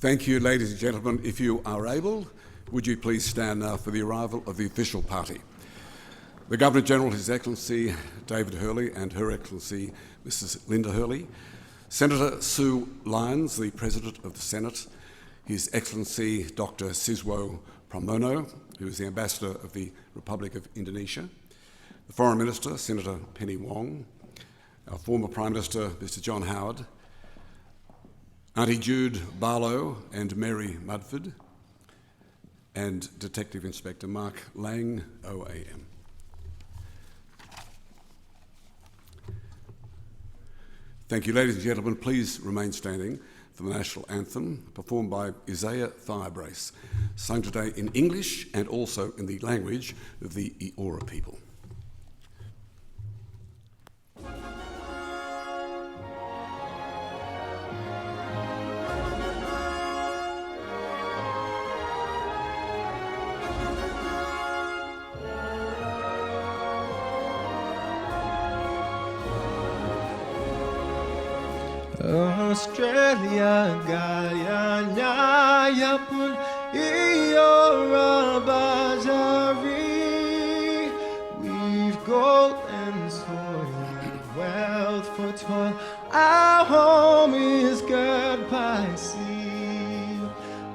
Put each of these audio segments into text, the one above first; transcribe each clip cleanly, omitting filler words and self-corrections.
Thank you, ladies and gentlemen. If you are able, would you please stand now for the arrival of the official party. The Governor-General, His Excellency David Hurley, and Her Excellency Mrs. Linda Hurley, Senator Sue Lyons, the President of the Senate, His Excellency Dr. Siswo Pramono, who is the Ambassador of the Republic of Indonesia, the Foreign Minister, Senator Penny Wong, our former Prime Minister, Mr. John Howard, Auntie Jude Barlow and Mary Mudford, and Detective Inspector Mark Lang, OAM. Thank you, ladies and gentlemen. Please remain standing for the national anthem, performed by Isaiah Firebrace, sung today in English and also in the language of the Eora people. Australia gaya nyaya pun Eora Bajari. We've gold and soil and wealth for toil. Our home is girt by sea.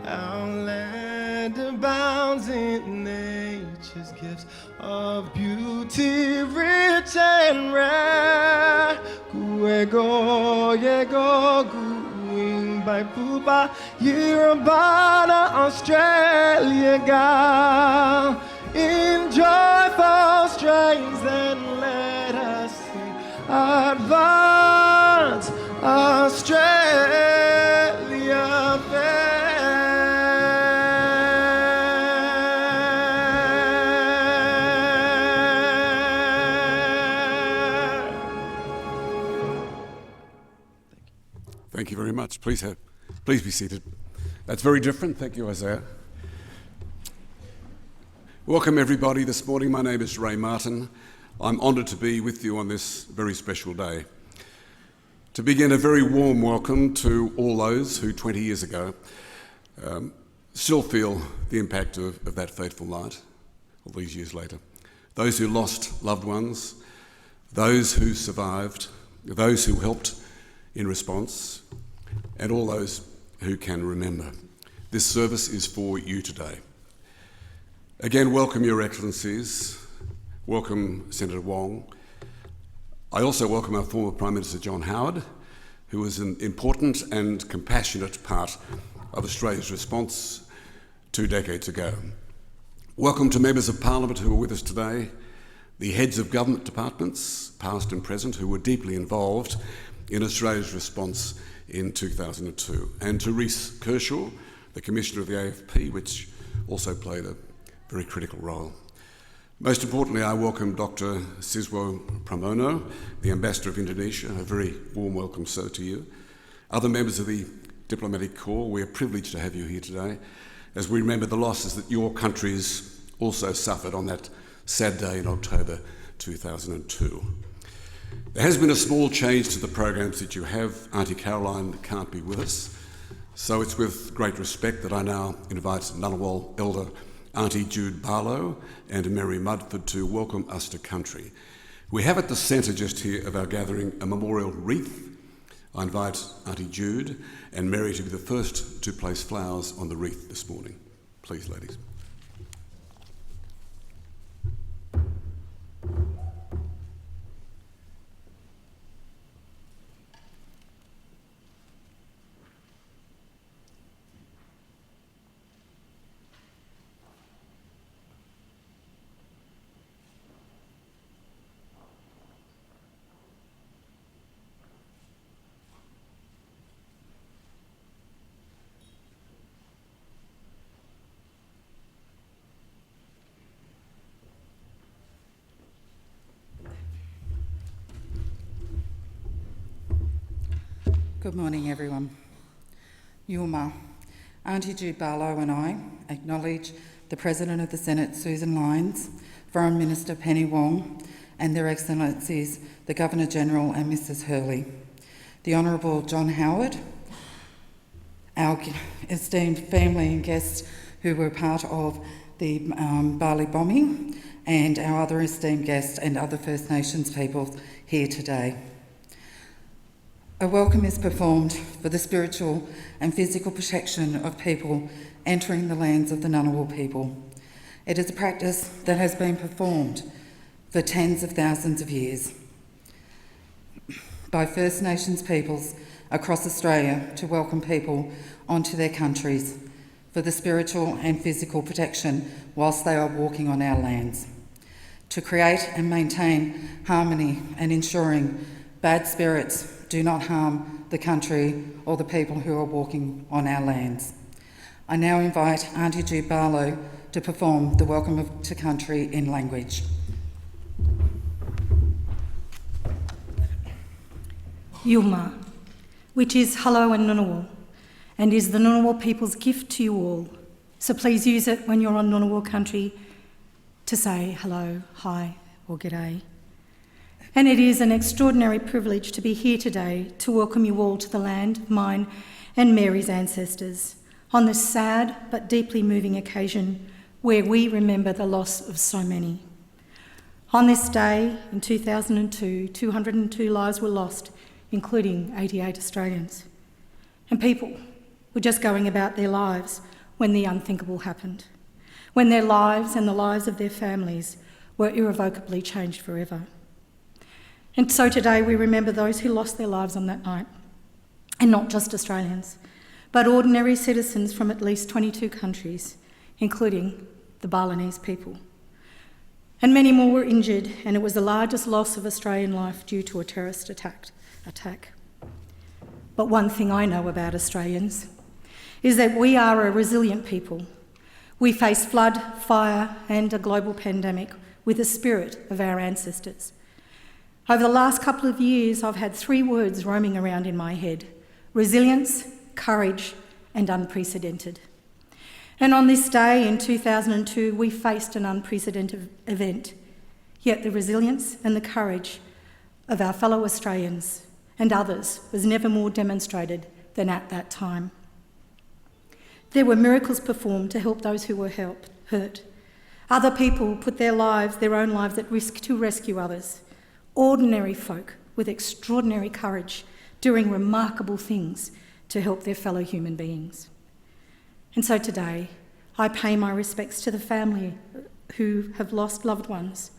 Our land abounds in nature's gifts of beauty rich and rare. Guego, yego, going by Puba, Yerabana, Australia, gal. In joyful strains, then let us sing. Advance, Australia fair. Thank you very much. Please be seated. That's very different. Thank you, Isaiah. Welcome, everybody, this morning. My name is Ray Martin. I'm honoured to be with you on this very special day. To begin, a very warm welcome to all those who 20 years ago still feel the impact of that fateful night, all these years later. Those who lost loved ones, those who survived, those who helped in response, and all those who can remember. This service is for you today. Again, welcome, Your Excellencies. Welcome, Senator Wong. I also welcome our former Prime Minister John Howard, who was an important and compassionate part of Australia's response 2 decades ago. Welcome to members of Parliament who are with us today, the heads of government departments, past and present, who were deeply involved in Australia's response in 2002, and to Reece Kershaw, the Commissioner of the AFP, which also played a very critical role. Most importantly, I welcome Dr. Siswo Pramono, the Ambassador of Indonesia. A very warm welcome, sir, to you. Other members of the Diplomatic Corps, we are privileged to have you here today as we remember the losses that your countries also suffered on that sad day in October 2002. There has been a small change to the programs that you have. Auntie Caroline can't be with us, so it's with great respect that I now invite Ngunnawal Elder Auntie Jude Barlow and Mary Mudford to welcome us to country. We have at the centre just here of our gathering a memorial wreath. I invite Auntie Jude and Mary to be the first to place flowers on the wreath this morning. Please, ladies. Good morning, everyone. Yulma, Auntie Jude Barlow and I acknowledge the President of the Senate, Susan Lyons, Foreign Minister Penny Wong, and Their Excellencies, the Governor-General and Mrs. Hurley, the Honourable John Howard, our esteemed family and guests who were part of the Bali bombing, and our other esteemed guests and other First Nations people here today. A welcome is performed for the spiritual and physical protection of people entering the lands of the Ngunnawal people. It is a practice that has been performed for tens of thousands of years by First Nations peoples across Australia to welcome people onto their countries for the spiritual and physical protection whilst they are walking on our lands, to create and maintain harmony and ensuring bad spirits do not harm the country or the people who are walking on our lands. I now invite Auntie Ju Barlow to perform the Welcome to Country in language. Yulma, which is hello in Ngunnawal, and is the Ngunnawal people's gift to you all. So please use it when you're on Ngunnawal country to say hello, hi, or g'day. And it is an extraordinary privilege to be here today to welcome you all to the land of mine and Mary's ancestors on this sad but deeply moving occasion where we remember the loss of so many. On this day in 2002, 202 lives were lost, including 88 Australians. And people were just going about their lives when the unthinkable happened, when their lives and the lives of their families were irrevocably changed forever. And so today we remember those who lost their lives on that night, and not just Australians, but ordinary citizens from at least 22 countries, including the Balinese people. And many more were injured, and it was the largest loss of Australian life due to a terrorist attack. But one thing I know about Australians is that we are a resilient people. We face flood, fire, and a global pandemic with the spirit of our ancestors. Over the last couple of years, I've had 3 words roaming around in my head: resilience, courage, and unprecedented. And on this day in 2002, we faced an unprecedented event, yet the resilience and the courage of our fellow Australians and others was never more demonstrated than at that time. There were miracles performed to help those who were hurt. Other people put their own lives at risk to rescue others. Ordinary folk with extraordinary courage doing remarkable things to help their fellow human beings. And so today, I pay my respects to the family who have lost loved ones,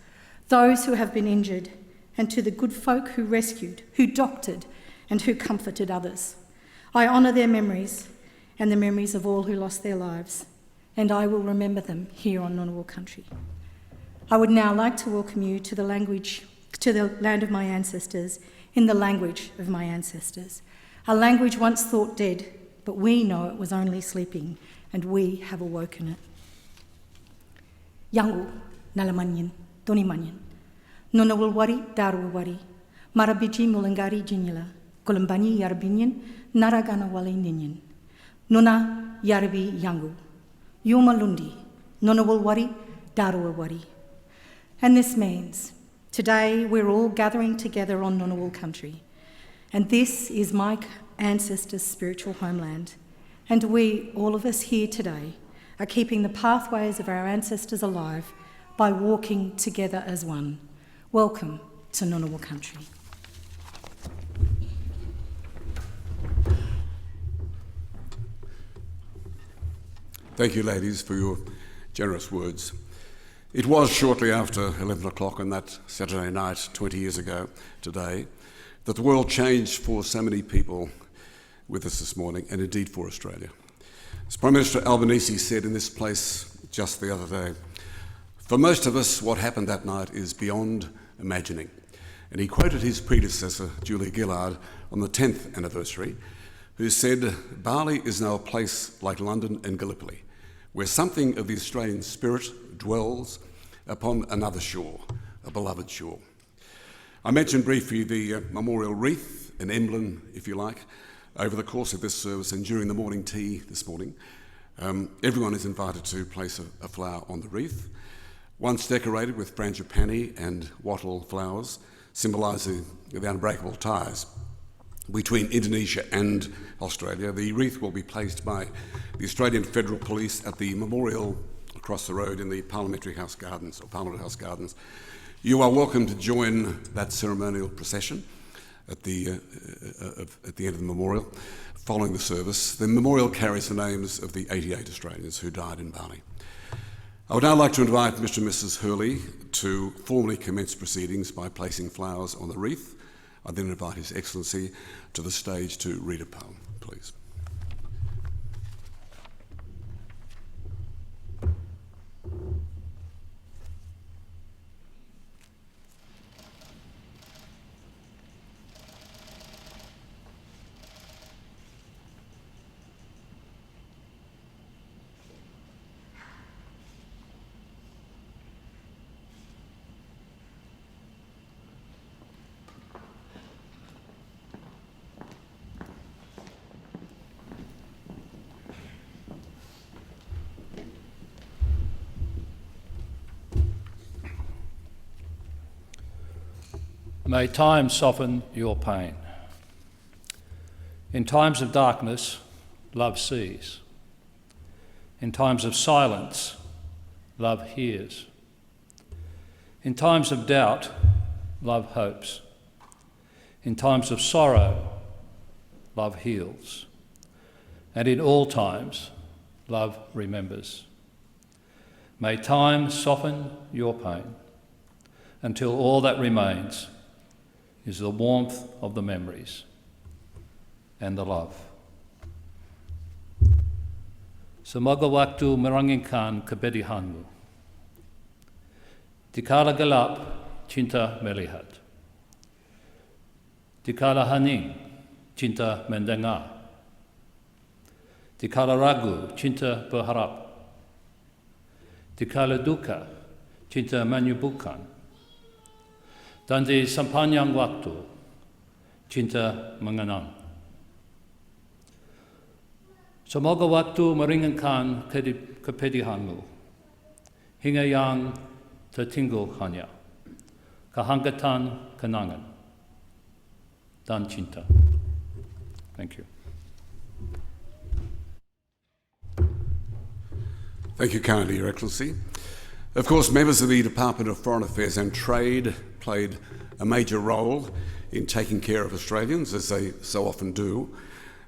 those who have been injured, and to the good folk who rescued, who doctored, and who comforted others. I honour their memories and the memories of all who lost their lives, and I will remember them here on Ngunnawal country. I would now like to welcome you to the land of my ancestors in the language of my ancestors, a language once thought dead, but we know it was only sleeping, and we have awoken it. Yangu nalamanyin, donimanyin. Ngunnawal wari, Darwa wari. Marabiji mulangari jinyala. Kolumbani yarbinyin, naragana wali ninyin. Nuna yarbi yangu. Yuma lundi. Ngunnawal wari, Darwa wari. And this means today we're all gathering together on Ngunnawal country. And this is my ancestors' spiritual homeland. And we, all of us here today, are keeping the pathways of our ancestors alive by walking together as one. Welcome to Ngunnawal country. Thank you, ladies, for your generous words. It was shortly after 11 o'clock on that Saturday night, 20 years ago today, that the world changed for so many people with us this morning, and indeed for Australia. As Prime Minister Albanese said in this place just the other day, for most of us, what happened that night is beyond imagining. And he quoted his predecessor, Julia Gillard, on the 10th anniversary, who said, Bali is now a place like London and Gallipoli, where something of the Australian spirit dwells upon another shore, a beloved shore. I mentioned briefly the memorial wreath, an emblem, if you like, over the course of this service and during the morning tea this morning. Everyone is invited to place a flower on the wreath. Once decorated with frangipani and wattle flowers, symbolising the unbreakable ties between Indonesia and Australia. The wreath will be placed by the Australian Federal Police at the memorial across the road in the Parliamentary House Gardens, or Parliament House Gardens. You are welcome to join that ceremonial procession at the end of the memorial. Following the service, the memorial carries the names of the 88 Australians who died in Bali. I would now like to invite Mr. and Mrs. Hurley to formally commence proceedings by placing flowers on the wreath. I then invite His Excellency to the stage to read a poem, please. May time soften your pain. In times of darkness, love sees. In times of silence, love hears. In times of doubt, love hopes. In times of sorrow, love heals. And in all times, love remembers. May time soften your pain until all that remains is the warmth of the memories and the love. Semoga waktu merangingkan kepedihanmu. Dikala gelap, cinta melihat. Dikala hening, cinta mendengar. Dikala ragu, cinta berharap. Dikala duka, cinta menyembuhkan. Dan di sepanjang waktu, cinta mengenang. Semoga waktu meringankan kepedihanmu, hingga yang tertinggal hanya kehangatan kenangan dan cinta. Thank you. Thank you kindly, Your Excellency. Of course, members of the Department of Foreign Affairs and Trade played a major role in taking care of Australians, as they so often do,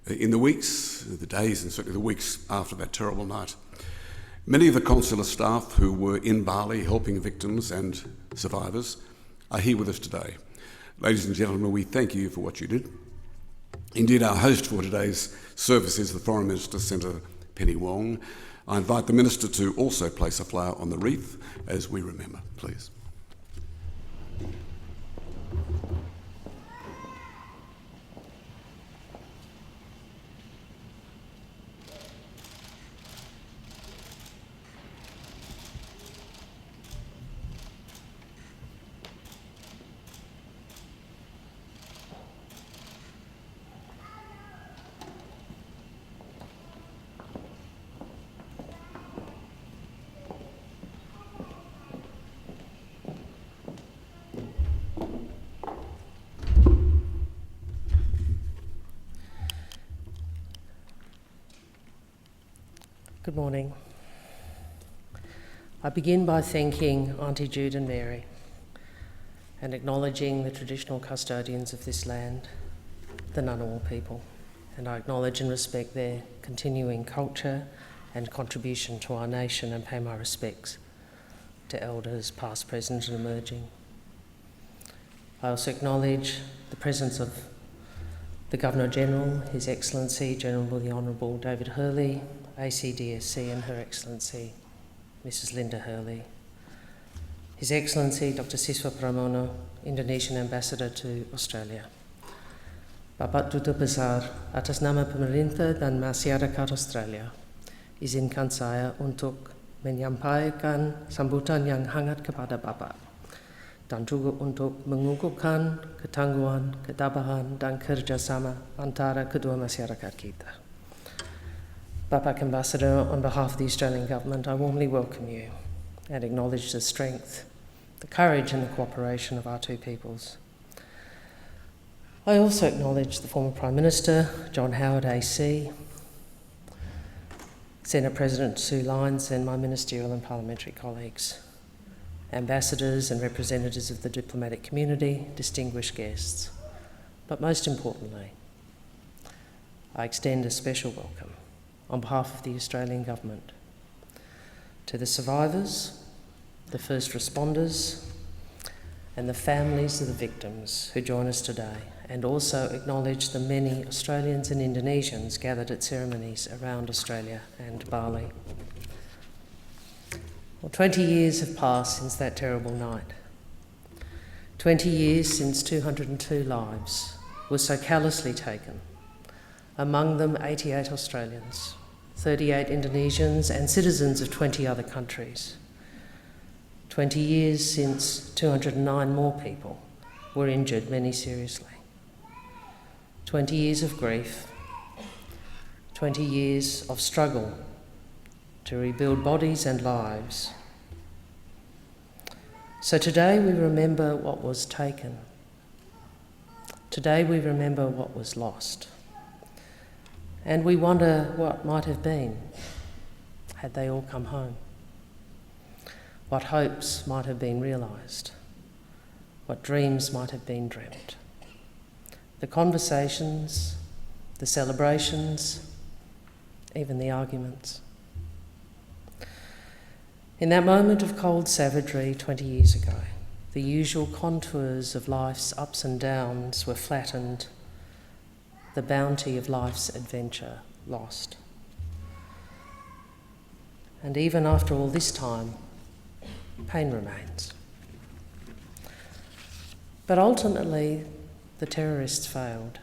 in the weeks, the days, and certainly the weeks after that terrible night. Many of the consular staff who were in Bali helping victims and survivors are here with us today. Ladies and gentlemen, we thank you for what you did. Indeed, our host for today's service is the Foreign Minister, Senator Penny Wong. I invite the Minister to also place a flower on the wreath as we remember, please. Good morning. I begin by thanking Auntie Jude and Mary and acknowledging the traditional custodians of this land, the Ngunnawal people, and I acknowledge and respect their continuing culture and contribution to our nation and pay my respects to elders past, present and emerging. I also acknowledge the presence of the Governor-General, His Excellency General the Honourable David Hurley, ACDSC and Her Excellency Mrs Linda Hurley, His Excellency Dr Siswa Pramono, Indonesian Ambassador to Australia. Bapak Duta Besar, atas nama pemerintah dan masyarakat Australia, izinkan saya untuk menyampaikan sambutan yang hangat kepada Bapak dan juga untuk mengukuhkan ketangguhan, ketabahan dan kerjasama antara kedua masyarakat kita. Bapak Ambassador, on behalf of the Australian Government, I warmly welcome you and acknowledge the strength, the courage and the cooperation of our two peoples. I also acknowledge the former Prime Minister, John Howard AC, Senate President Sue Lines, and my ministerial and parliamentary colleagues, ambassadors and representatives of the diplomatic community, distinguished guests. But most importantly, I extend a special welcome on behalf of the Australian Government to the survivors, the first responders, and the families of the victims who join us today, and also acknowledge the many Australians and Indonesians gathered at ceremonies around Australia and Bali. Well, 20 years have passed since that terrible night. 20 years since 202 lives were so callously taken, among them 88 Australians, 38 Indonesians and citizens of 20 other countries. 20 years since 209 more people were injured, many seriously. 20 years of grief, 20 years of struggle to rebuild bodies and lives. So today we remember what was taken. Today we remember what was lost. And we wonder what might have been had they all come home. What hopes might have been realised. What dreams might have been dreamt. The conversations, the celebrations, even the arguments. In that moment of cold savagery 20 years ago, the usual contours of life's ups and downs were flattened, the bounty of life's adventure lost. And even after all this time, pain remains. But ultimately, the terrorists failed,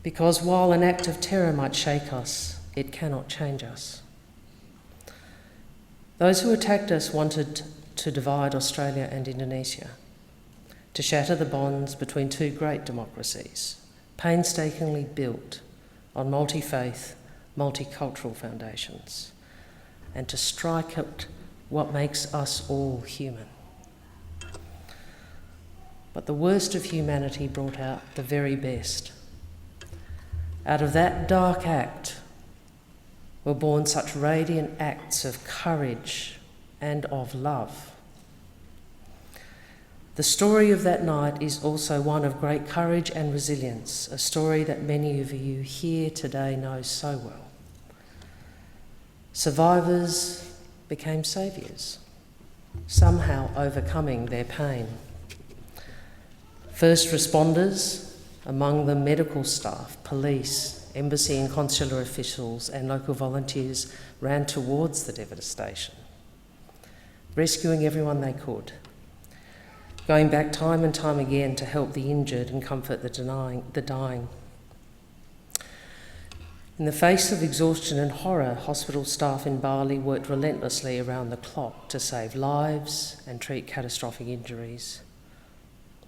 because while an act of terror might shake us, it cannot change us. Those who attacked us wanted to divide Australia and Indonesia, to shatter the bonds between two great democracies, painstakingly built on multi-faith, multicultural foundations, and to strike at what makes us all human. But the worst of humanity brought out the very best. Out of that dark act were born such radiant acts of courage and of love. The story of that night is also one of great courage and resilience, a story that many of you here today know so well. Survivors became saviours, somehow overcoming their pain. First responders, among them medical staff, police, embassy and consular officials and local volunteers, ran towards the devastation, rescuing everyone they could, going back time and time again to help the injured and comfort the dying. In the face of exhaustion and horror, hospital staff in Bali worked relentlessly around the clock to save lives and treat catastrophic injuries.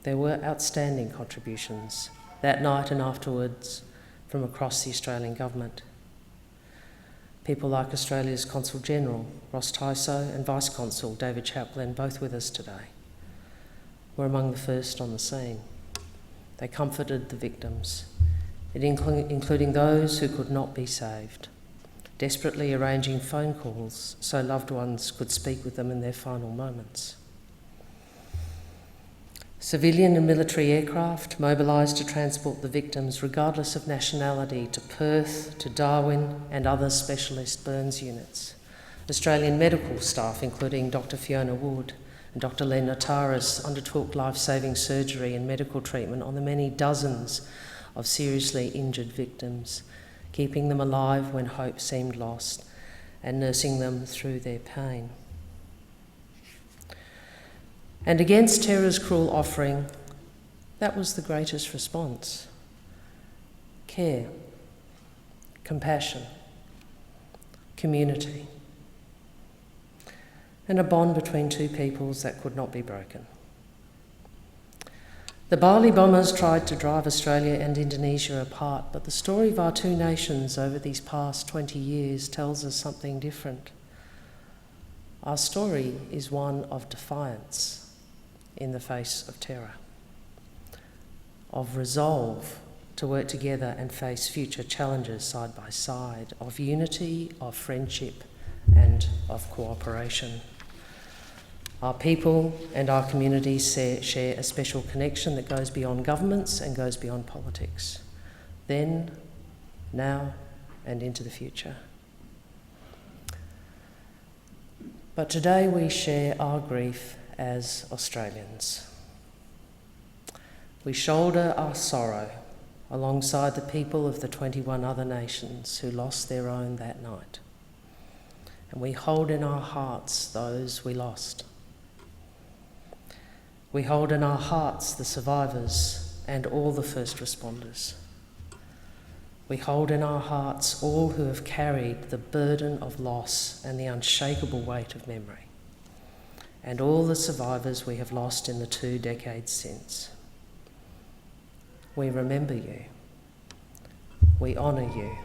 There were outstanding contributions that night and afterwards from across the Australian Government. People like Australia's Consul General, Ross Tyso, and Vice Consul David Chaplin, both with us today, were among the first on the scene. They comforted the victims, including those who could not be saved, desperately arranging phone calls so loved ones could speak with them in their final moments. Civilian and military aircraft mobilised to transport the victims, regardless of nationality, to Perth, to Darwin and other specialist burns units. Australian medical staff, including Dr Fiona Wood and Dr Len Notaris, undertook life-saving surgery and medical treatment on the many dozens of seriously injured victims, keeping them alive when hope seemed lost and nursing them through their pain. And against terror's cruel offering, that was the greatest response. Care, compassion, community, and a bond between two peoples that could not be broken. The Bali bombers tried to drive Australia and Indonesia apart, but the story of our two nations over these past 20 years tells us something different. Our story is one of defiance in the face of terror, of resolve to work together and face future challenges side by side, of unity, of friendship, and of cooperation. Our people and our communities share a special connection that goes beyond governments and goes beyond politics. Then, now, and into the future. But today we share our grief as Australians. We shoulder our sorrow alongside the people of the 21 other nations who lost their own that night. And we hold in our hearts those we lost. We hold in our hearts the survivors and all the first responders. We hold in our hearts all who have carried the burden of loss and the unshakable weight of memory, and all the survivors we have lost in the 2 decades since. We remember you, we honour you,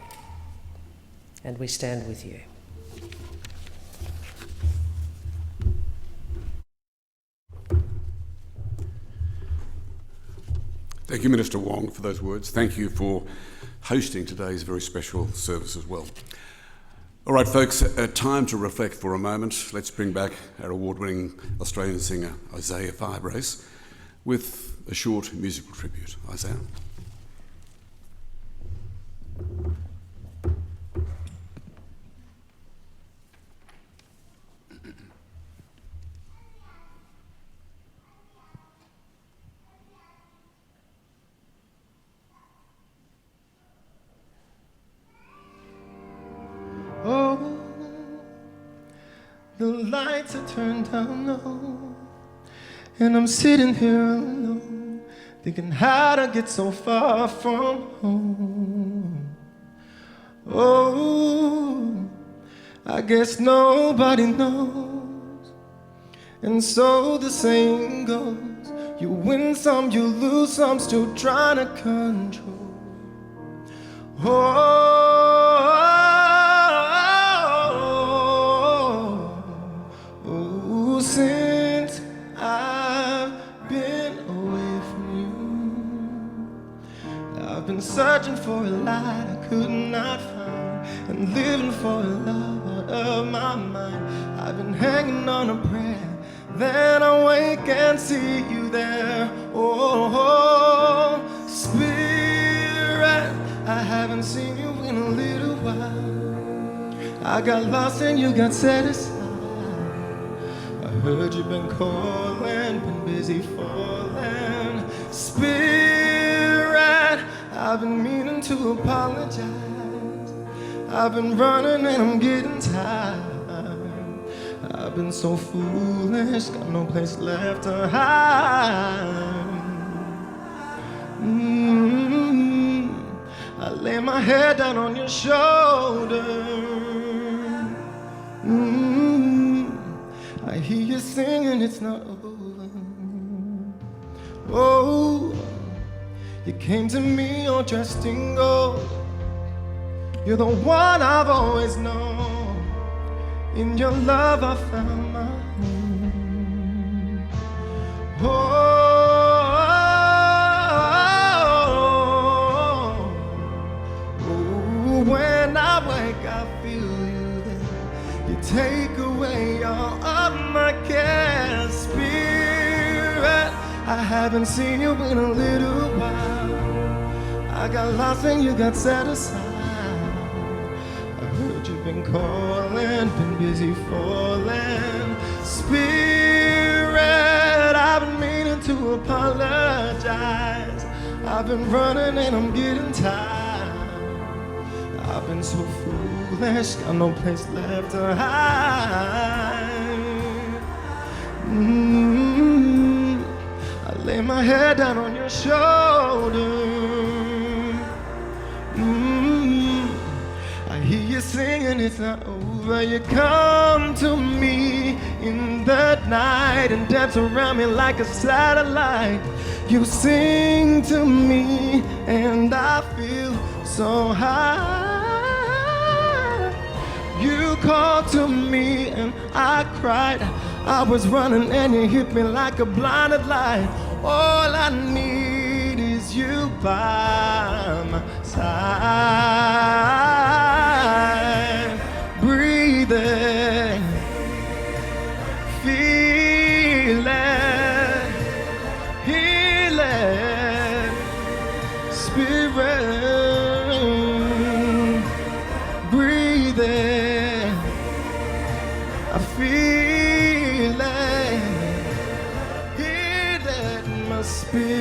and we stand with you. Thank you, Minister Wong, for those words. Thank you for hosting today's very special service as well. All right, folks, time to reflect for a moment. Let's bring back our award-winning Australian singer, Isaiah Firebrace, with a short musical tribute. Isaiah. Oh, the lights are turned down low, and I'm sitting here alone, thinking how to get so far from home. Oh, I guess nobody knows, and so the saying goes, you win some, you lose some, still trying to control. Since I've been away from you, I've been searching for a light I could not find, and living for a love out of my mind. I've been hanging on a prayer, then I wake and see you there. Oh, Spirit, I haven't seen you in a little while. I got lost and you got set aside. I heard you've been calling, been busy falling. Spirit, I've been meaning to apologize. I've been running and I'm getting tired. I've been so foolish, got no place left to hide. I lay my head down on your shoulder. I hear you singing, it's not over. Oh, you came to me all dressed in gold. You're the one I've always known. In your love I found my home. Oh, when I wake I feel you there. You take away all of my care. Spirit, I haven't seen you in a little while. I got lost and you got set aside. I heard you've been calling, been busy falling. Spirit, I've been meaning to apologize. I've been running and I'm getting tired. I've been so foolish, got no place left to hide. I lay my head down on your shoulder. I hear you singing, it's not over. You come to me in the night and dance around me like a satellite. You sing to me and I feel so high. You called to me and I cried. I was running and you hit me like a blinded light. All I need is with you by my side, breathing, feeling, healing, spirit, breathing, I feel it, healing my spirit.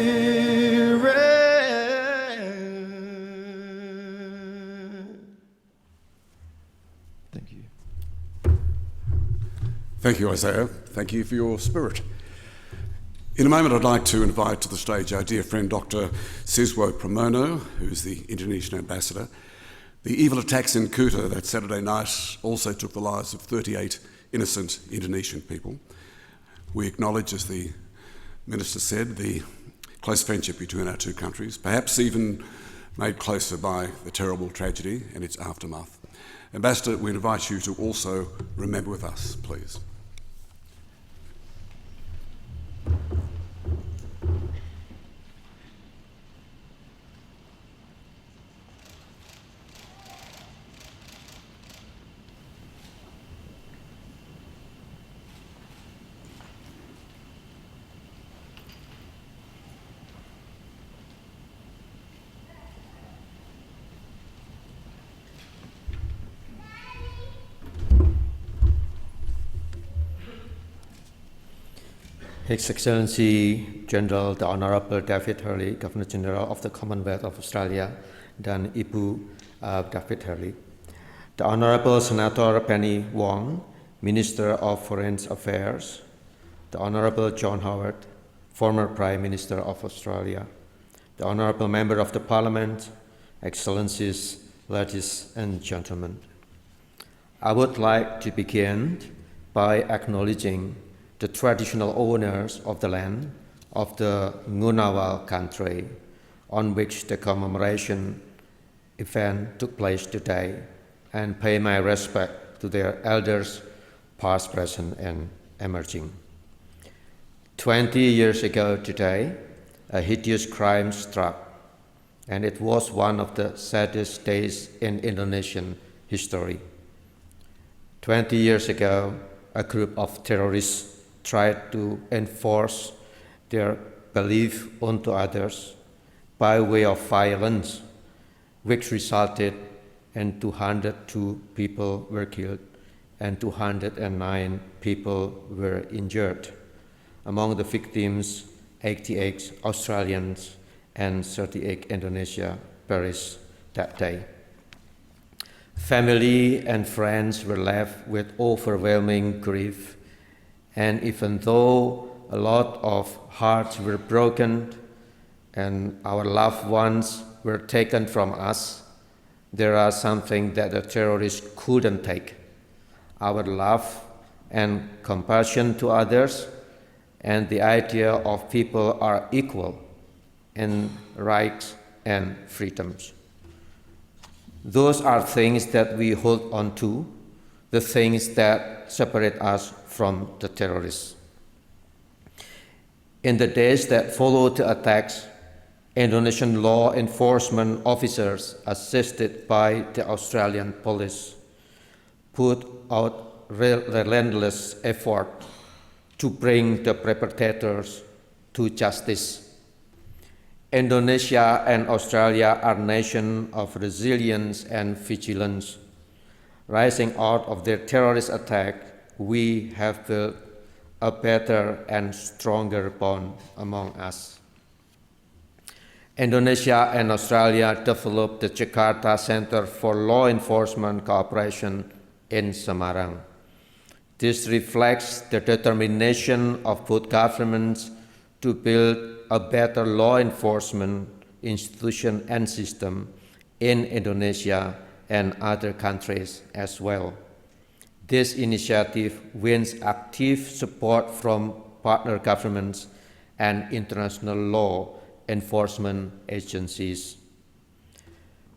Thank you. Thank you, Isaiah. Thank you for your spirit. In a moment, I'd like to invite to the stage our dear friend Dr. Siswo Pramono, who's the Indonesian ambassador. The evil attacks in Kuta that Saturday night also took the lives of 38 innocent Indonesian people. We acknowledge, as the Minister said, the close friendship between our two countries, perhaps even made closer by the terrible tragedy and its aftermath. Ambassador, we invite you to also remember with us, please. His Excellency General the Honourable David Hurley, Governor General of the Commonwealth of Australia, dan Ibu David Hurley. The Honourable Senator Penny Wong, Minister of Foreign Affairs. The Honourable John Howard, former Prime Minister of Australia. The Honourable Member of the Parliament, Excellencies, ladies and gentlemen. I would like to begin by acknowledging the traditional owners of the land of the Ngunnawal country on which the commemoration event took place today, and pay my respect to their elders, past, present, and emerging. 20 years ago today, a hideous crime struck, and it was one of the saddest days in Indonesian history. 20 years ago, a group of terrorists tried to enforce their belief onto others by way of violence, which resulted in 202 people were killed and 209 people were injured. Among the victims, 88 Australians and 38 Indonesia perished that day. Family and friends were left with overwhelming grief, and even though a lot of hearts were broken and our loved ones were taken from us, there are something that the terrorists couldn't take: our love and compassion to others, and the idea of people are equal in rights and freedoms. Those are things that we hold on to, the things that separate us from the terrorists. In the days that followed the attacks, Indonesian law enforcement officers, assisted by the Australian police, put out relentless effort to bring the perpetrators to justice. Indonesia and Australia are nations of resilience and vigilance. Rising out of their terrorist attack, we have built a better and stronger bond among us. Indonesia and Australia developed the Jakarta Center for Law Enforcement Cooperation in Semarang. This reflects the determination of both governments to build a better law enforcement institution and system in Indonesia and other countries as well. This initiative wins active support from partner governments and international law enforcement agencies.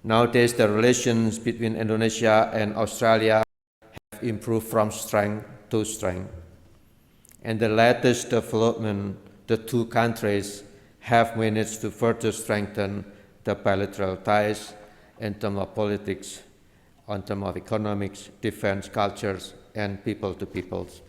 Nowadays, the relations between Indonesia and Australia have improved from strength to strength. And the latest development, the two countries have managed to further strengthen the bilateral ties in terms of politics, in terms of economics, defense, cultures, and people-to-peoples.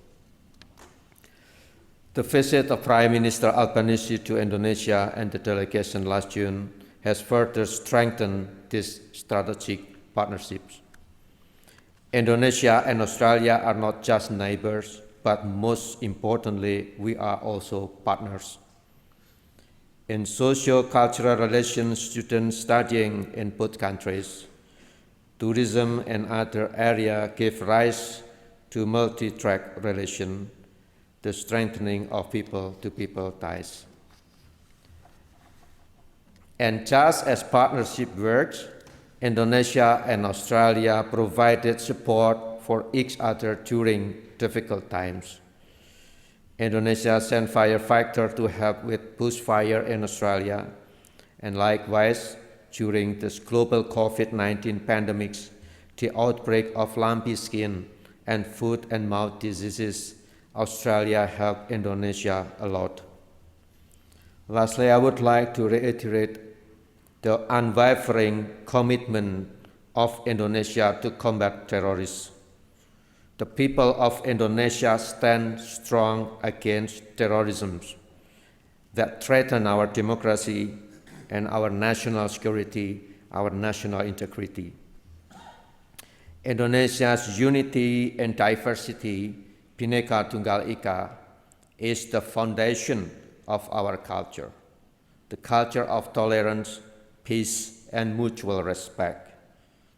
The visit of Prime Minister Albanese to Indonesia and the delegation last June has further strengthened these strategic partnerships. Indonesia and Australia are not just neighbors, but most importantly, we are also partners. In socio-cultural relations, students studying in both countries, tourism and other areas give rise to multi-track relation, the strengthening of people-to-people ties. And just as partnership works, Indonesia and Australia provided support for each other during difficult times. Indonesia sent firefighters to help with bushfire in Australia, and likewise, during this global COVID-19 pandemics, the outbreak of lumpy skin and foot and mouth diseases, Australia helped Indonesia a lot. Lastly, I would like to reiterate the unwavering commitment of Indonesia to combat terrorism. The people of Indonesia stand strong against terrorism that threaten our democracy and our national security, our national integrity. Indonesia's unity and diversity, Bhinneka Tunggal Ika, is the foundation of our culture, the culture of tolerance, peace, and mutual respect,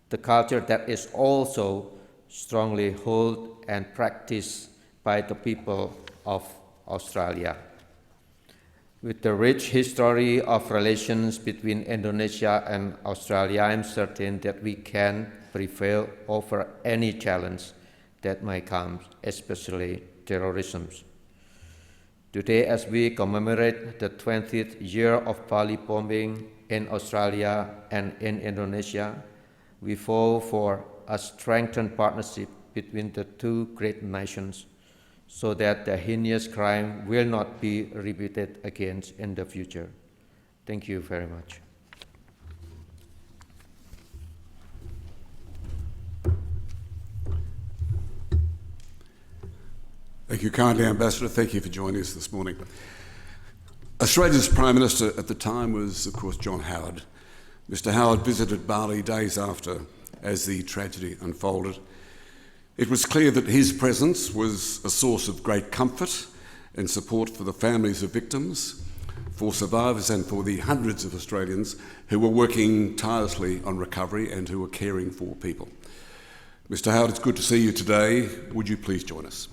the culture that is also strongly held and practiced by the people of Australia. With the rich history of relations between Indonesia and Australia, I am certain that we can prevail over any challenge that might come, especially terrorism. Today, as we commemorate the 20th year of Bali bombing in Australia and in Indonesia, we vow for a strengthened partnership between the two great nations so that the heinous crime will not be repeated again in the future. Thank you very much. Thank you kindly, Ambassador. Thank you for joining us this morning. Australia's Prime Minister at the time was, of course, John Howard. Mr. Howard visited Bali days after as the tragedy unfolded. It was clear that his presence was a source of great comfort and support for the families of victims, for survivors and for the hundreds of Australians who were working tirelessly on recovery and who were caring for people. Mr. Howard, it's good to see you today. Would you please join us?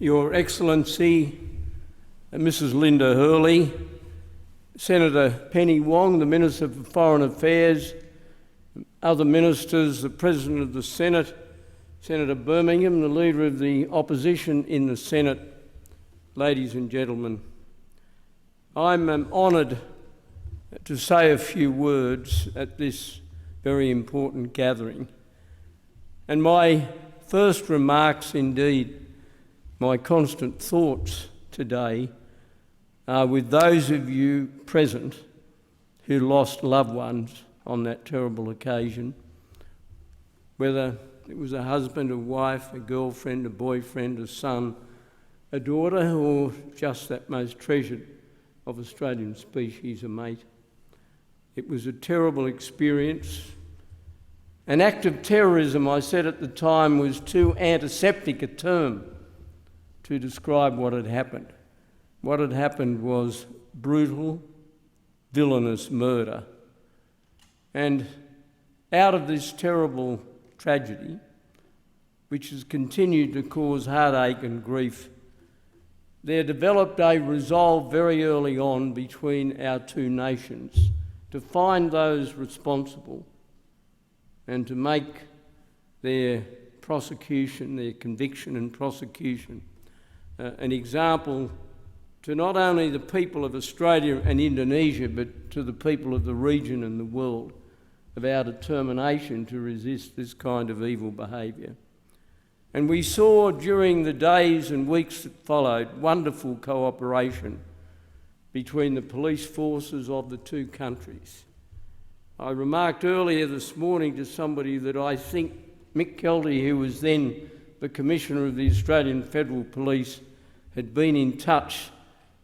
Your Excellency, Mrs. Linda Hurley, Senator Penny Wong, the Minister for Foreign Affairs, other ministers, the President of the Senate, Senator Birmingham, the Leader of the Opposition in the Senate, ladies and gentlemen, I'm honoured to say a few words at this very important gathering. And my first remarks, indeed, my constant thoughts today are with those of you present who lost loved ones on that terrible occasion, whether it was a husband, a wife, a girlfriend, a boyfriend, a son, a daughter, or just that most treasured of Australian species, a mate. It was a terrible experience. An act of terrorism, I said at the time, was too antiseptic a term to describe what had happened. What had happened was brutal, villainous murder. And out of this terrible tragedy, which has continued to cause heartache and grief, there developed a resolve very early on between our two nations to find those responsible and to make their prosecution, their conviction and prosecution, an example to not only the people of Australia and Indonesia, but to the people of the region and the world, of our determination to resist this kind of evil behaviour. And we saw during the days and weeks that followed wonderful cooperation between the police forces of the two countries. I remarked earlier this morning to somebody that I think Mick Kelty, who was then the Commissioner of the Australian Federal Police, had been in touch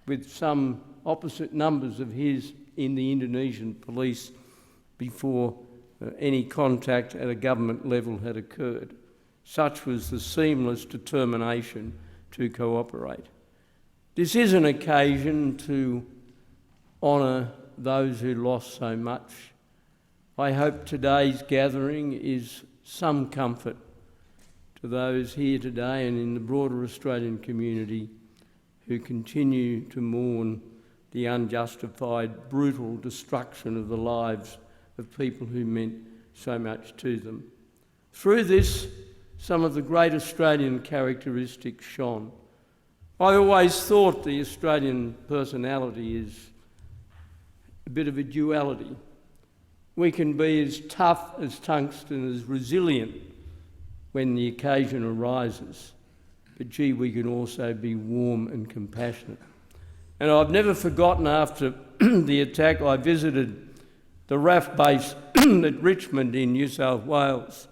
with some opposite numbers of his in the Indonesian police before any contact at a government level had occurred. Such was the seamless determination to cooperate. This is an occasion to honour those who lost so much. I hope today's gathering is some comfort to those here today and in the broader Australian community who continue to mourn the unjustified, brutal destruction of the lives of people who meant so much to them. Through this, some of the great Australian characteristics shone. I always thought the Australian personality is a bit of a duality. We can be as tough as tungsten, as resilient when the occasion arises, but gee, we can also be warm and compassionate. And I've never forgotten, after the attack, I visited the RAF base at Richmond in New South Wales,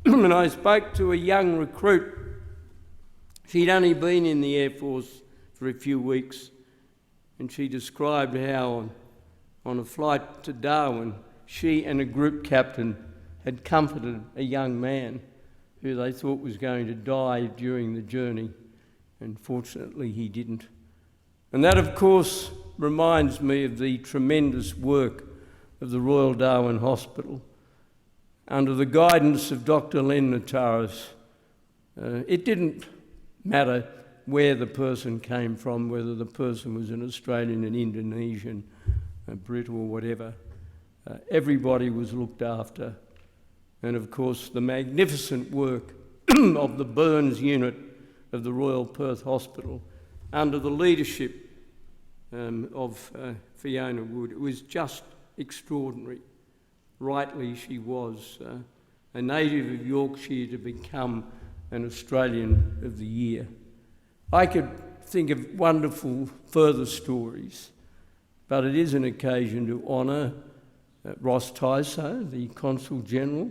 and I spoke to a young recruit. She'd only been in the Air Force for a few weeks, and she described how on a flight to Darwin, she and a group captain had comforted a young man who they thought was going to die during the journey, and fortunately he didn't. And that, of course, reminds me of the tremendous work of the Royal Darwin Hospital under the guidance of Dr. Len Notaras. It didn't matter where the person came from, whether the person was an Australian, an Indonesian, a Brit or whatever. Everybody was looked after. And of course, the magnificent work of the burns unit of the Royal Perth Hospital under the leadership of Fiona Wood. It was just extraordinary. Rightly, she was a native of Yorkshire to become an Australian of the Year. I could think of wonderful further stories, but it is an occasion to honour Ross Tyso, the Consul General,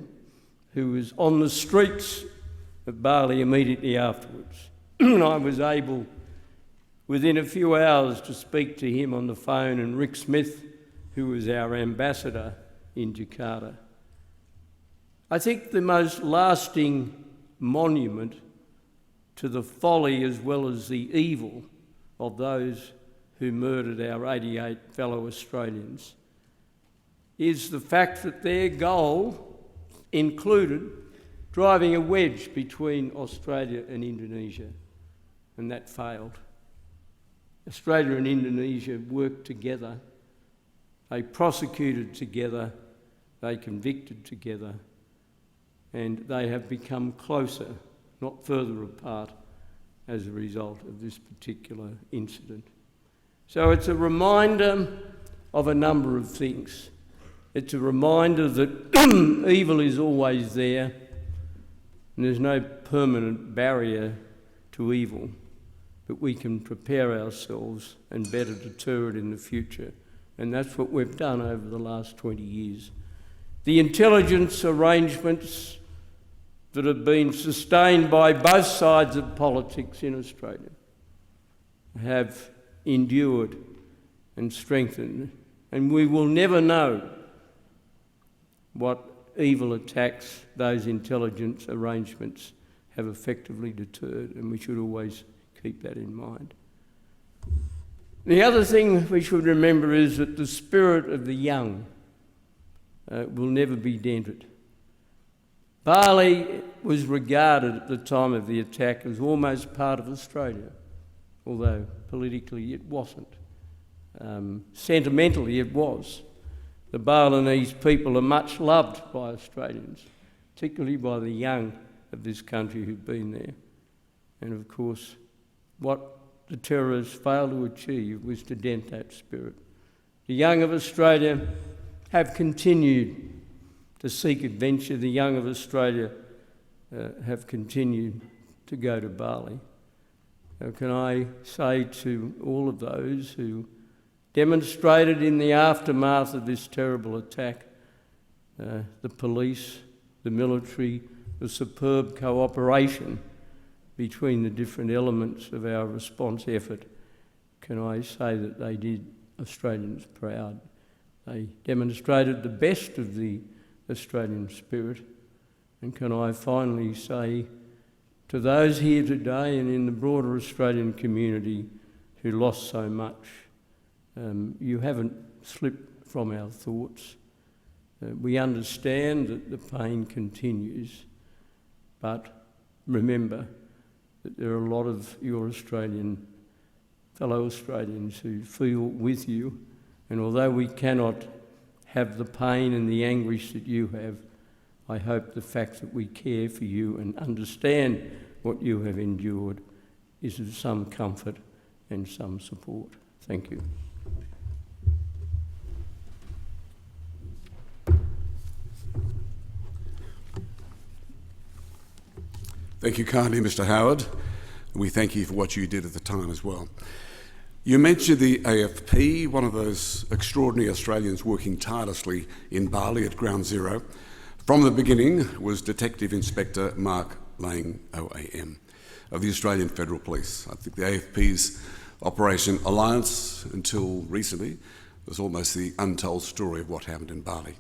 who was on the streets of Bali immediately afterwards. And I was able, within a few hours, to speak to him on the phone, and Rick Smith, who was our ambassador in Jakarta. I think the most lasting monument to the folly as well as the evil of those who murdered our 88 fellow Australians is the fact that their goal included driving a wedge between Australia and Indonesia, and that failed. Australia and Indonesia worked together. They prosecuted together, they convicted together, and they have become closer, not further apart, as a result of this particular incident. So it's a reminder of a number of things. It's a reminder that evil is always there, and there's no permanent barrier to evil, but we can prepare ourselves and better deter it in the future. And that's what we've done over the last 20 years. The intelligence arrangements that have been sustained by both sides of politics in Australia have endured and strengthened, and we will never know what evil attacks those intelligence arrangements have effectively deterred, and we should always keep that in mind. The other thing we should remember is that the spirit of the young will never be dented. Bali was regarded at the time of the attack as almost part of Australia, although politically it wasn't. Sentimentally it was. The Balinese people are much loved by Australians, particularly by the young of this country who've been there. And of course, what the terrorists failed to achieve was to dent that spirit. The young of Australia have continued to seek adventure. The young of Australia have continued to go to Bali. Now, can I say to all of those who demonstrated in the aftermath of this terrible attack, the police, the military, the superb cooperation between the different elements of our response effort, can I say that they did Australians proud. They demonstrated the best of the Australian spirit. And can I finally say to those here today and in the broader Australian community who lost so much, you haven't slipped from our thoughts. We understand that the pain continues, but remember that there are a lot of your fellow Australians who feel with you, and although we cannot have the pain and the anguish that you have, I hope the fact that we care for you and understand what you have endured is of some comfort and some support. Thank you. Thank you kindly, Mr. Howard. We thank you for what you did at the time as well. You mentioned the AFP, one of those extraordinary Australians working tirelessly in Bali at Ground Zero. From the beginning was Detective Inspector Mark Lang, OAM, of the Australian Federal Police. I think the AFP's Operation Alliance, until recently, was almost the untold story of what happened in Bali.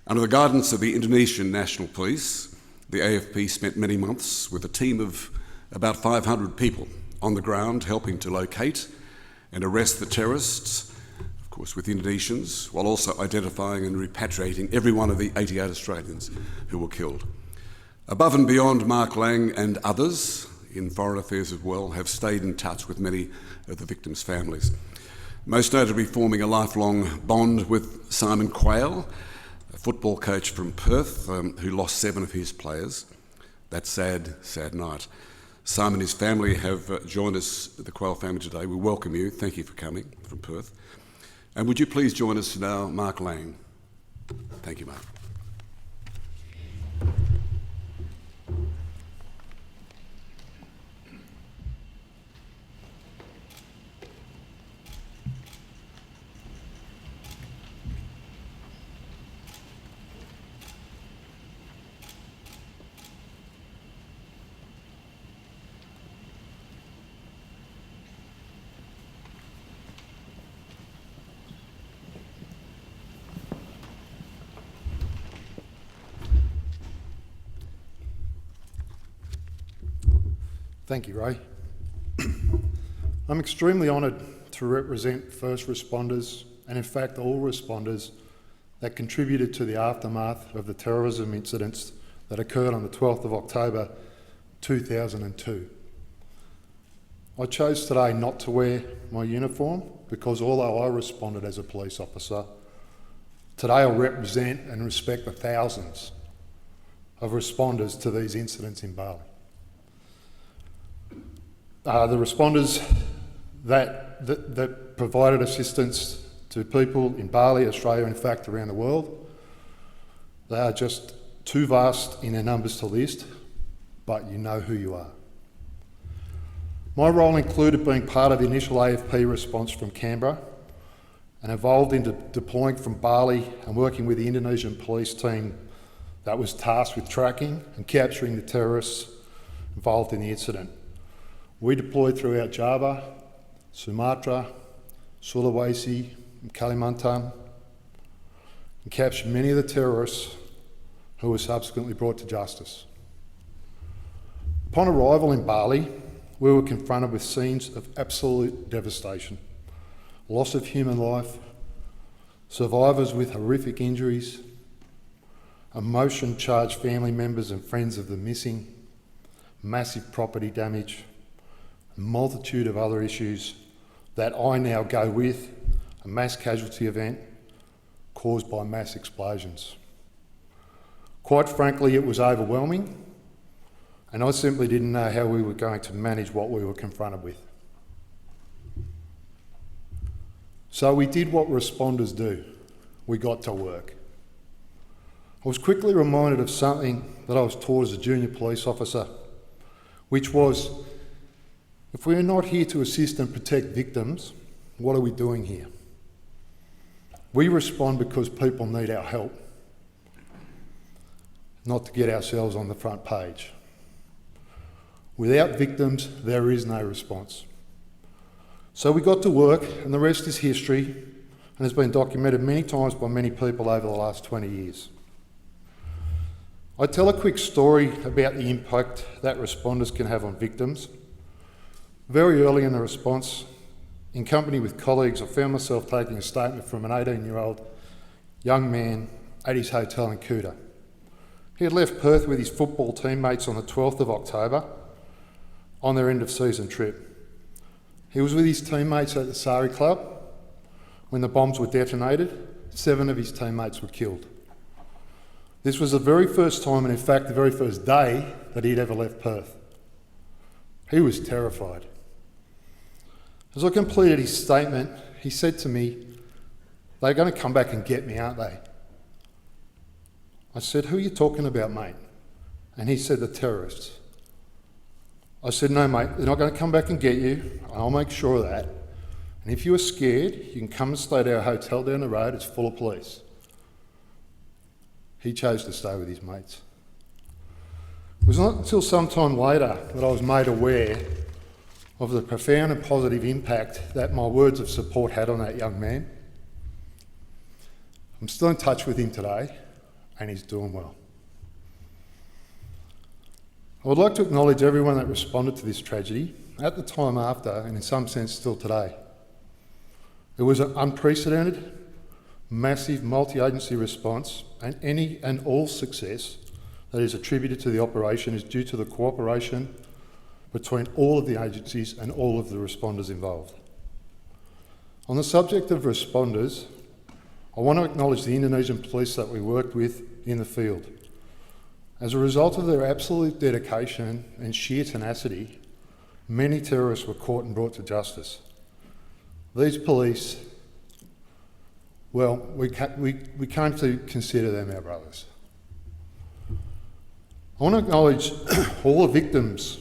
Under the guidance of the Indonesian National Police, the AFP spent many months with a team of about 500 people on the ground helping to locate and arrest the terrorists, of course with Indonesians, while also identifying and repatriating every one of the 88 Australians who were killed. Above and beyond, Mark Lang and others in Foreign Affairs as well have stayed in touch with many of the victims' families, most notably forming a lifelong bond with Simon Quayle, a football coach from Perth who lost 7 of his players that sad night. Simon and his family have joined us, the Quayle family, today. We welcome you. Thank you for coming from Perth. And would you please join us now, Mark Lang. Thank you, Mark. Thank you, Ray. I'm extremely honoured to represent first responders, and in fact all responders, that contributed to the aftermath of the terrorism incidents that occurred on the 12th of October 2002. I chose today not to wear my uniform because although I responded as a police officer, today I'll represent and respect the thousands of responders to these incidents in Bali. The responders that provided assistance to people in Bali, Australia, in fact around the world, they are just too vast in their numbers to list, but you know who you are. My role included being part of the initial AFP response from Canberra and evolved into deploying from Bali and working with the Indonesian police team that was tasked with tracking and capturing the terrorists involved in the incident. We deployed throughout Java, Sumatra, Sulawesi, and Kalimantan, and captured many of the terrorists who were subsequently brought to justice. Upon arrival in Bali, we were confronted with scenes of absolute devastation, loss of human life, survivors with horrific injuries, emotion-charged family members and friends of the missing, massive property damage, a multitude of other issues that I now go with a mass casualty event caused by mass explosions. Quite frankly, it was overwhelming, and I simply didn't know how we were going to manage what we were confronted with. So we did what responders do. We got to work. I was quickly reminded of something that I was taught as a junior police officer, which was, if we're not here to assist and protect victims, what are we doing here? We respond because people need our help, not to get ourselves on the front page. Without victims, there is no response. So we got to work, and the rest is history, and has been documented many times by many people over the last 20 years. I tell a quick story about the impact that responders can have on victims. Very early in the response, in company with colleagues, I found myself taking a statement from an 18-year-old young man at his hotel in Kuta. He had left Perth with his football teammates on the 12th of October on their end-of-season trip. He was with his teammates at the Sari Club when the bombs were detonated. 7 of his teammates were killed. This was the very first time, and in fact the very first day, that he'd ever left Perth. He was terrified. As I completed his statement, he said to me, "They're going to come back and get me, aren't they?" I said, "Who are you talking about, mate?" And he said, "The terrorists." I said, "No, mate, they're not going to come back and get you. I'll make sure of that. And if you are scared, you can come and stay at our hotel down the road. It's full of police." He chose to stay with his mates. It was not until some time later that I was made aware of the profound and positive impact that my words of support had on that young man. I'm still in touch with him today, and he's doing well. I would like to acknowledge everyone that responded to this tragedy, at the time, after, and in some sense still today. It was an unprecedented, massive multi-agency response, and any and all success that is attributed to the operation is due to the cooperation between all of the agencies and all of the responders involved. On the subject of responders, I want to acknowledge the Indonesian police that we worked with in the field. As a result of their absolute dedication and sheer tenacity, many terrorists were caught and brought to justice. These police, well, we came to consider them our brothers. I want to acknowledge all the victims,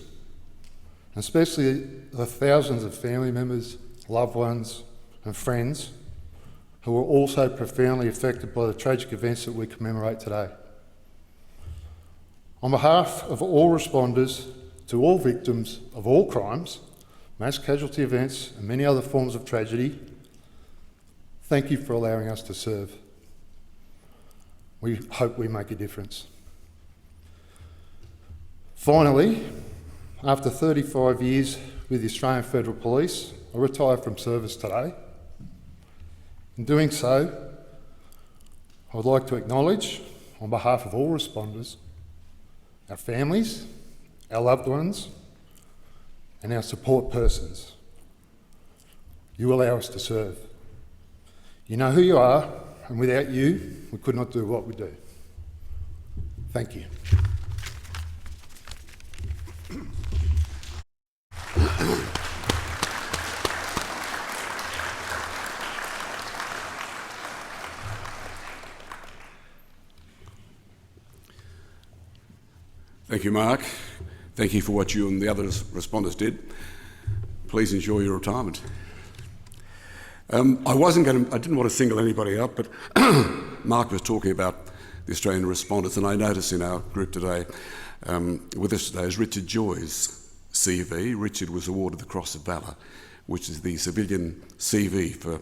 especially the thousands of family members, loved ones and friends who were also profoundly affected by the tragic events that we commemorate today. On behalf of all responders to all victims of all crimes, mass casualty events and many other forms of tragedy, thank you for allowing us to serve. We hope we make a difference. Finally, after 35 years with the Australian Federal Police, I retire from service today. In doing so, I would like to acknowledge, on behalf of all responders, our families, our loved ones, and our support persons. You allow us to serve. You know who you are, and without you, we could not do what we do. Thank you. Thank you, Mark. Thank you for what you and the other responders did. Please enjoy your retirement. I didn't want to single anybody out, but Mark was talking about the Australian responders, and I noticed in our group today, with us today is Richard Joy's CV. Richard was awarded the Cross of Valour, which is the civilian CV for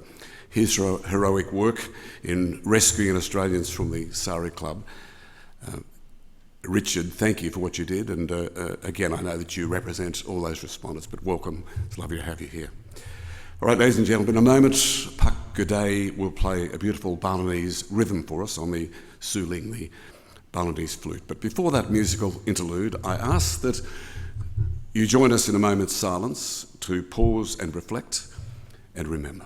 his heroic work in rescuing Australians from the Sari Club. Richard, thank you for what you did, and again, I know that you represent all those responders, but welcome. It's lovely to have you here. All right, ladies and gentlemen, in a moment, Pak G'day will play a beautiful Balinese rhythm for us on the suling, the Balinese flute. But before that musical interlude, I ask that you join us in a moment's silence to pause and reflect and remember.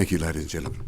Thank you, ladies and gentlemen.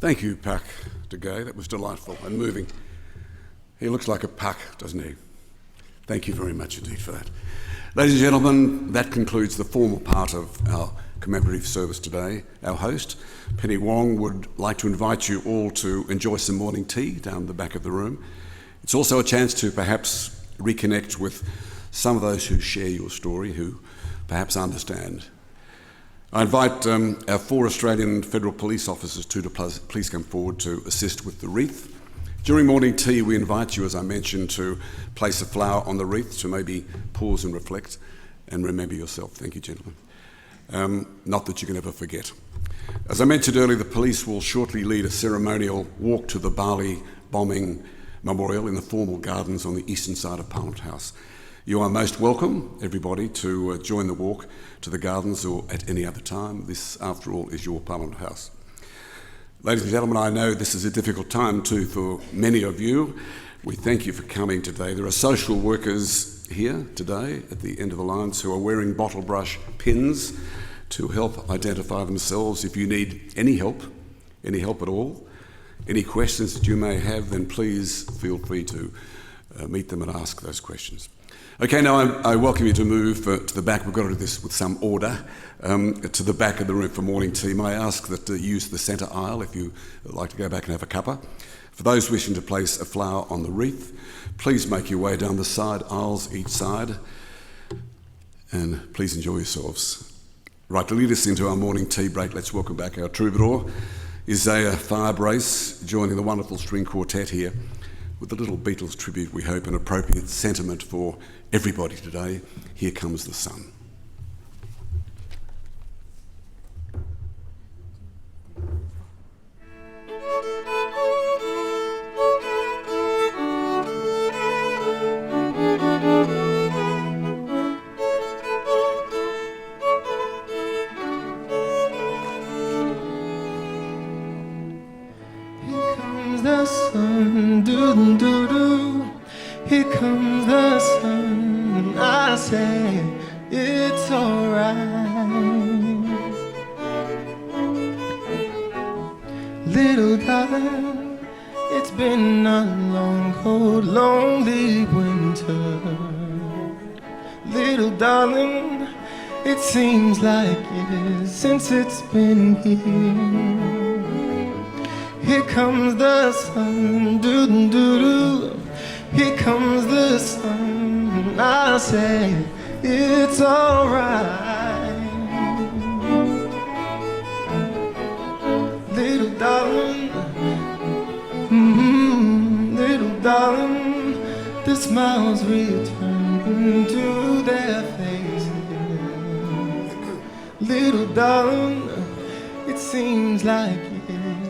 Thank you, Pak de Gay. That was delightful and moving. He looks like a puck, doesn't he? Thank you very much indeed for that. Ladies and gentlemen, that concludes the formal part of our commemorative service today. Our host, Penny Wong, would like to invite you all to enjoy some morning tea down the back of the room. It's also a chance to perhaps reconnect with some of those who share your story, who perhaps understand. I invite our 4 Australian Federal Police officers to please come forward to assist with the wreath. During morning tea, we invite you, as I mentioned, to place a flower on the wreath, to maybe pause and reflect and remember yourself. Thank you, gentlemen. Not that you can ever forget. As I mentioned earlier, the police will shortly lead a ceremonial walk to the Bali bombing memorial in the formal gardens on the eastern side of Parliament House. You are most welcome, everybody, to join the walk to the gardens or at any other time. This, after all, is your Parliament House. Ladies and gentlemen, I know this is a difficult time too for many of you. We thank you for coming today. There are social workers here today at the end of the lines who are wearing bottle brush pins to help identify themselves. If you need any help at all, any questions that you may have, then please feel free to meet them and ask those questions. Okay, now I welcome you to move to the back. We've got to do this with some order. To the back of the room for morning tea. May I ask that you use the centre aisle if you would like to go back and have a cuppa. For those wishing to place a flower on the wreath, please make your way down the side aisles each side and please enjoy yourselves. Right, to lead us into our morning tea break, let's welcome back our troubadour, Isaiah Firebrace, joining the wonderful string quartet here with a little Beatles tribute, we hope, an appropriate sentiment for everybody today. Here Comes the Sun. The sun, doo doo doo. Here comes the sun. I say it's alright. Little darling, it's been a long, cold, lonely winter. Little darling, it seems like years since it's been here. Here comes the sun, doo doo doo. Here comes the sun. I say it's alright. Little darling, little darling, the smiles return to their faces. Little darling, it seems like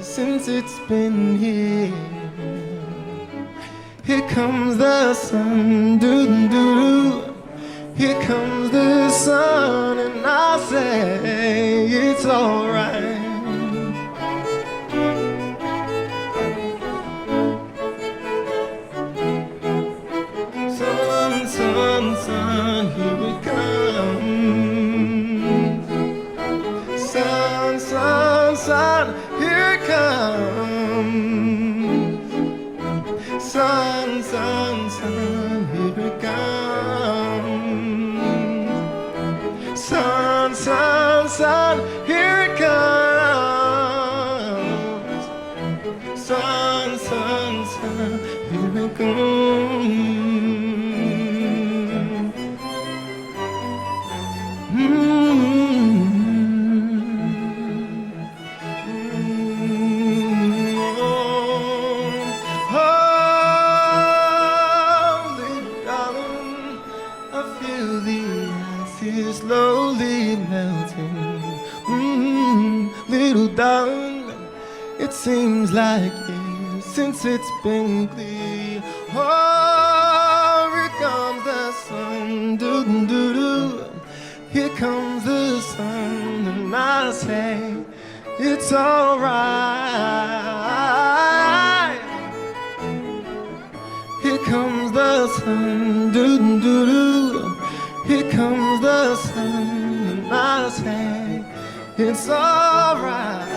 since it's been here. Here comes the sun, doo doo doo. Here comes the sun, and I say it's alright. Sun, sun, sun, here it comes. Sun, sun, sun, here it comes. Sun, sun, sun, here it comes. Sun, sun, sun, here it comes. Sun, sun, sun, here it comes. Slowly melting, little darling, it seems like years since it's been clear. Oh, here comes the sun, doo doo doo. Here comes the sun, and I say it's alright. Here comes the sun, doo doo doo. Here comes the sun, and I say it's alright.